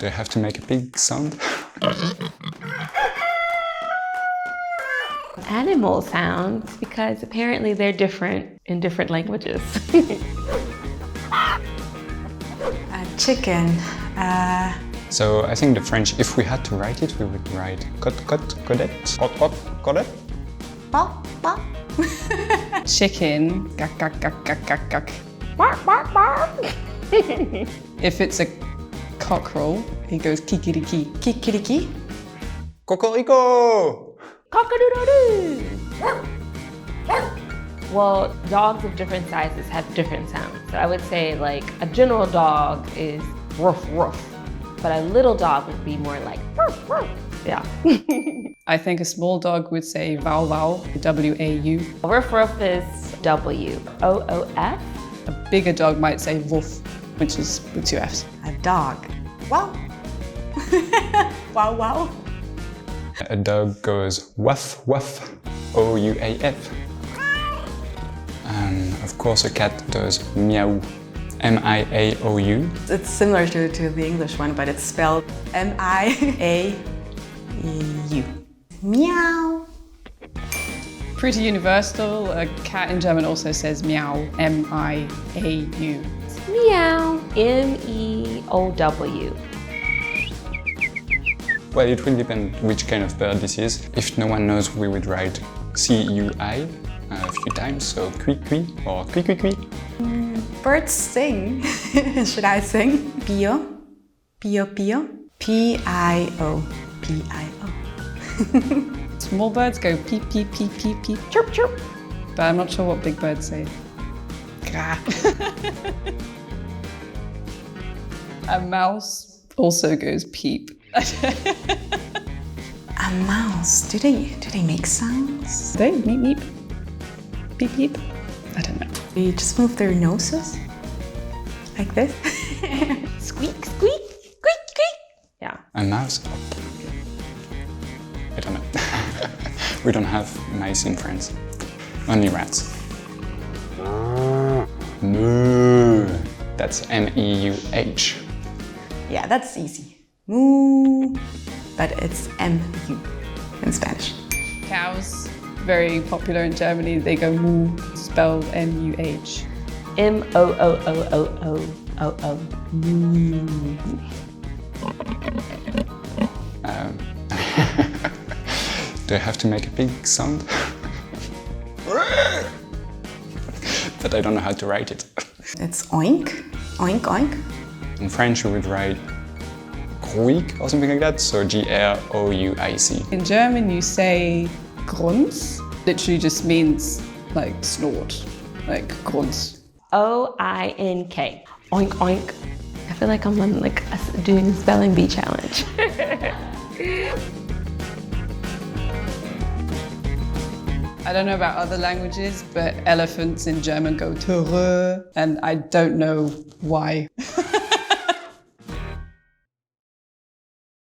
Do I have to make a big sound? Animal sounds, because apparently they're different in different languages. Chicken. So I think the French, if we had to write it, we would write codet, codet. Bop, bop. Chicken. Gak, gak, gak, gak, gak, gak. Bark, bark, bark. If it's a cockerel, he goes Kikeriki. Kikeriki. Cocorico! Cock-o-doodle-doo. Well, dogs of different sizes have different sounds. So I would say like a general dog is woof woof, but a little dog would be more like woof woof. Yeah. I think a small dog would say wow wow, W-A-U. Woof woof is W-O-O-F. A bigger dog might say woof, which is with 2 Fs. A dog. Wow. Wow, wow. A dog goes woof woof, O-U-A-F. Of course a cat does meow, M-I-A-O-U. It's similar to the English one, but it's spelled M-I-A-U. Meow. Pretty universal. A cat in German also says meow, M-I-A-U. Meow, M-E-O-W. Well, it will depend which kind of bird this is. If no one knows, we would write C-U-I a few times, so kui-kui or kui-kui-kui. Birds sing. Should I sing? Pio. Pio, pio. P-I-O. P-I-O. Small birds go peep, peep, peep, peep, peep. Chirp, chirp. But I'm not sure what big birds say. Gra. A mouse also goes peep. A mouse. Do they make sounds? They meep, meep. Beep, beep. I don't know. They just move their noses like this. Squeak, squeak, squeak, squeak. Yeah. A mouse? I don't know. We don't have mice in France. Only rats. Moo. That's M-E-U-H. Yeah, that's easy. Moo. But it's M-U in Spanish. Cows, very popular in Germany. They go moo, spelled M-U-H. M-O-O-O-O-O-O. Moo. Do I have to make a big sound? But I don't know how to write it. It's oink. Oink, oink. In French, we would write Gruik or something like that, so G-R-O-U-I-C. In German, you say grunz. Literally just means like snort, like grunz. O-I-N-K. Oink, oink. I feel like I'm on doing a spelling bee challenge. I don't know about other languages, but elephants in German go Töre, and I don't know why.